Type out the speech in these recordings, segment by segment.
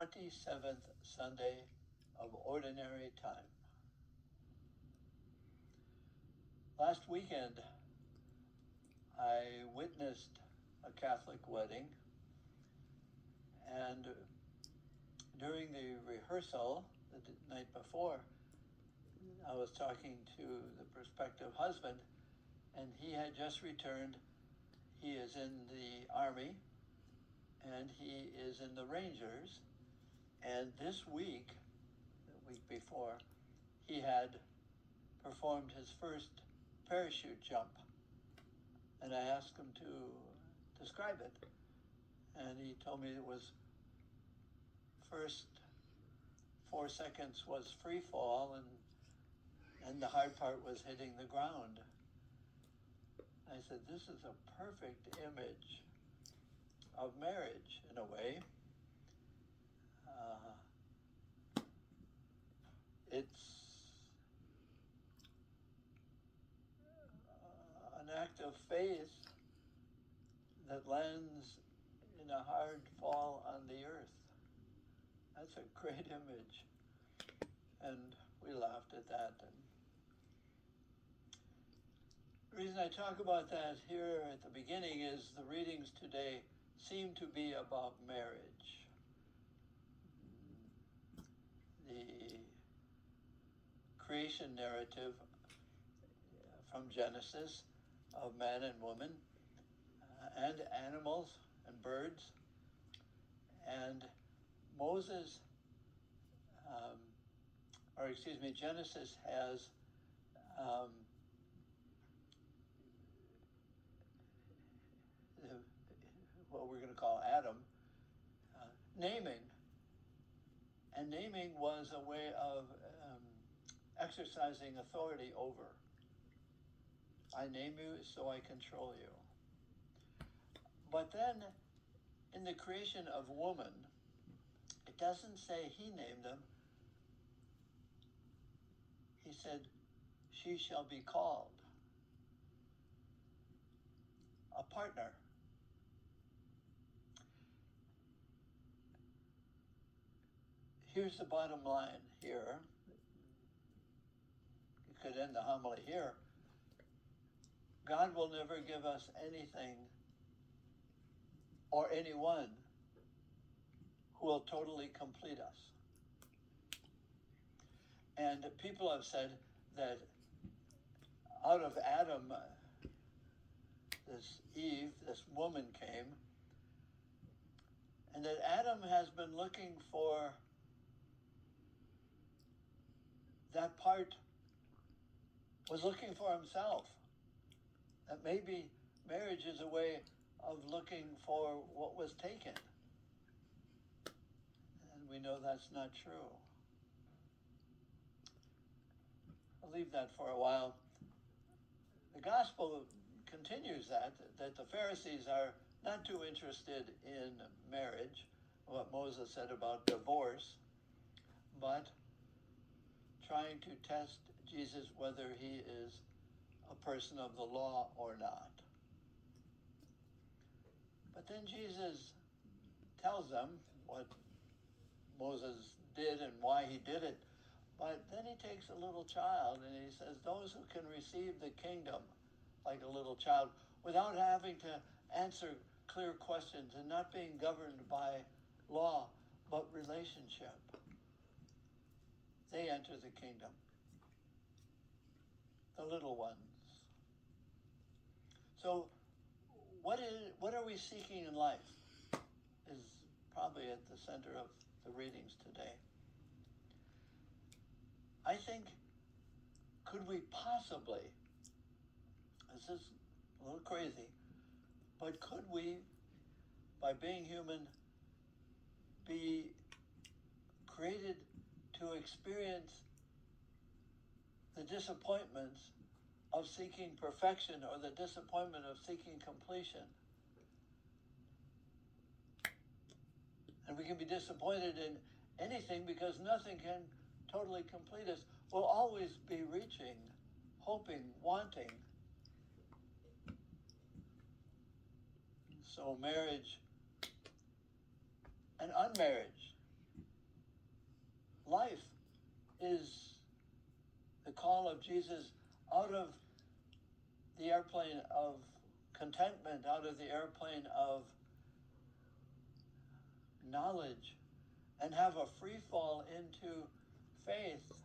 27th Sunday of Ordinary Time. Last weekend, I witnessed a Catholic wedding, and during the rehearsal the night before, I was talking to the prospective husband, and he had just returned. He is in the Army, and he is in the Rangers, and this week, the week before, he had performed his first parachute jump. And I asked him to describe it. And he told me it was first 4 seconds was free fall, and the hard part was hitting the ground. I said, this is a perfect image of marriage in a way. It's an act of faith that lands in a hard fall on the earth. That's a great image. And we laughed at that. And the reason I talk about that here at the beginning is the readings today seem to be about marriage. The creation narrative from Genesis of man and woman and animals and birds. And Genesis has what we're going to call Adam, naming. And naming was a way of exercising authority over. I name you so I control you. But then in the creation of woman, it doesn't say he named them. He said, she shall be called a partner. Here's the bottom line here. You could end the homily here. God will never give us anything or anyone who will totally complete us. And people have said that out of Adam, this Eve, this woman came, and that Adam has been looking for that part, was looking for himself. That maybe marriage is a way of looking for what was taken. And we know that's not true. I'll leave that for a while. The gospel continues that the Pharisees are not too interested in marriage, what Moses said about divorce, but trying to test Jesus whether he is a person of the law or not. But then Jesus tells them what Moses did and why he did it. But then he takes a little child and he says, those who can receive the kingdom like a little child without having to answer clear questions and not being governed by law, but relationship, they enter the kingdom. The little ones. So what are we seeking in life is probably at the center of the readings today. I think, could we possibly, this is a little crazy, but could we, by being human, be created to experience the disappointments of seeking perfection or the disappointment of seeking completion? And we can be disappointed in anything because nothing can totally complete us. We'll always be reaching, hoping, wanting. So marriage and unmarriage life is the call of Jesus out of the airplane of contentment, out of the airplane of knowledge, and have a free fall into faith.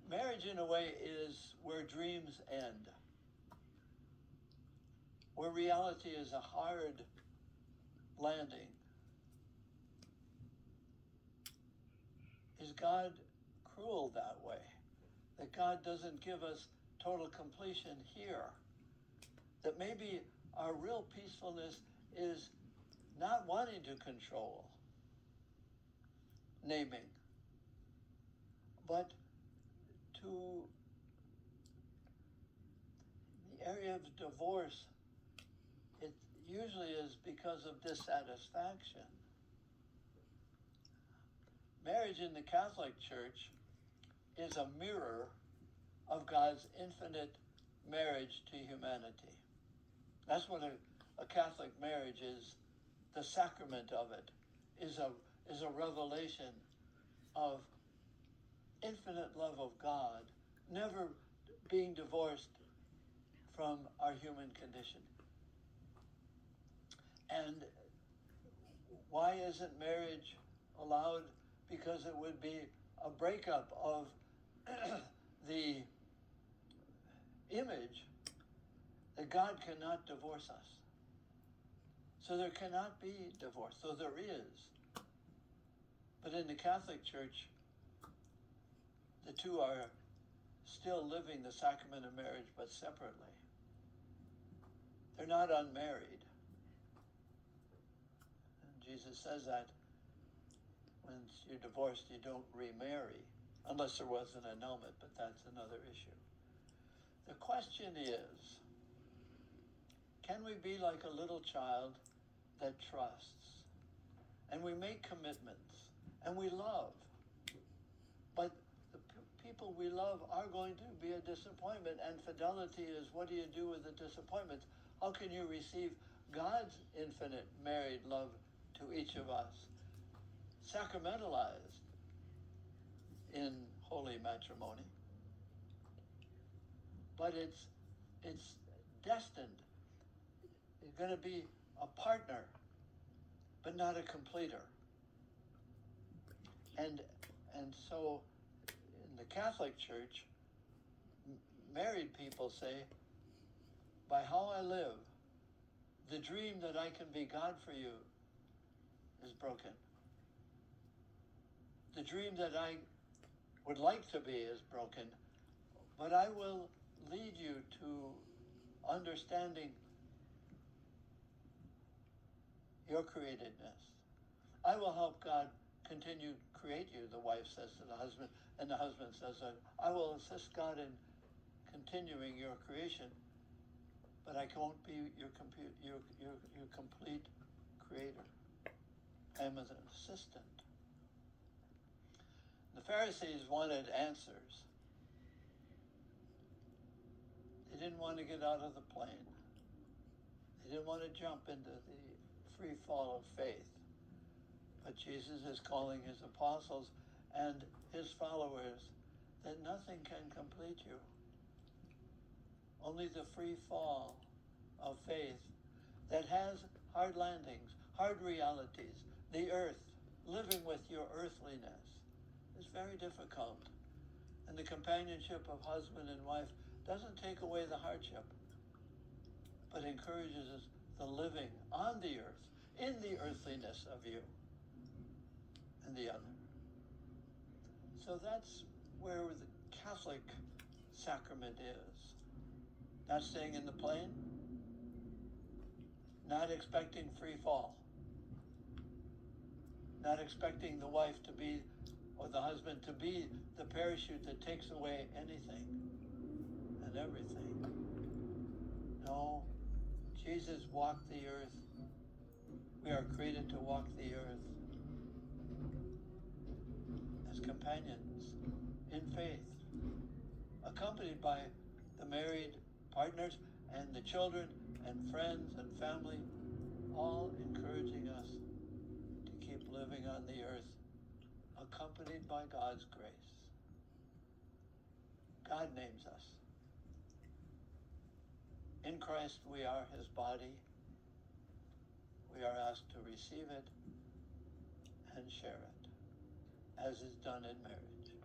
Marriage, in a way, is where dreams end, where reality is a hard landing. Is God cruel that way? That God doesn't give us total completion here? That maybe our real peacefulness is not wanting to control, naming, but to the area of divorce, it usually is because of dissatisfaction. Marriage in the Catholic Church is a mirror of God's infinite marriage to humanity. That's what a Catholic marriage is. The sacrament of it is a revelation of infinite love of God, never being divorced from our human condition. And why isn't marriage allowed? Because it would be a breakup of the image that God cannot divorce us. So there cannot be divorce, though there is. But in the Catholic Church, the two are still living the sacrament of marriage, but separately. They're not unmarried. And Jesus says that once you're divorced, you don't remarry, unless there was an annulment, but that's another issue. The question is, can we be like a little child that trusts? And we make commitments, and we love. But the people we love are going to be a disappointment, and fidelity is, what do you do with the disappointments? How can you receive God's infinite married love to each of us, sacramentalized in holy matrimony? But it's destined. It's going to be a partner, but not a completer. And so in the Catholic Church, married people say, by how I live, the dream that I can be God for you is broken. The dream that I would like to be is broken, but I will lead you to understanding your createdness. I will help God continue to create you, the wife says to the husband, and the husband says, I will assist God in continuing your creation, but I won't be your complete creator. I am an assistant. The Pharisees wanted answers. They didn't want to get out of the plane. They didn't want to jump into the free fall of faith. But Jesus is calling his apostles and his followers that nothing can complete you. Only the free fall of faith that has hard landings, hard realities, the earth, living with your earthliness is very difficult. And the companionship of husband and wife doesn't take away the hardship, but encourages the living on the earth, in the earthliness of you and the other. So that's where the Catholic sacrament is. Not staying in the plane, not expecting free fall, not expecting the wife to be, or the husband to be, the parachute that takes away anything and everything. No, Jesus walked the earth. We are created to walk the earth as companions in faith, accompanied by the married partners and the children and friends and family, all encouraging us to keep living on the earth accompanied by God's grace. God names us. In Christ we are his body. We are asked to receive it and share it, as is done in marriage.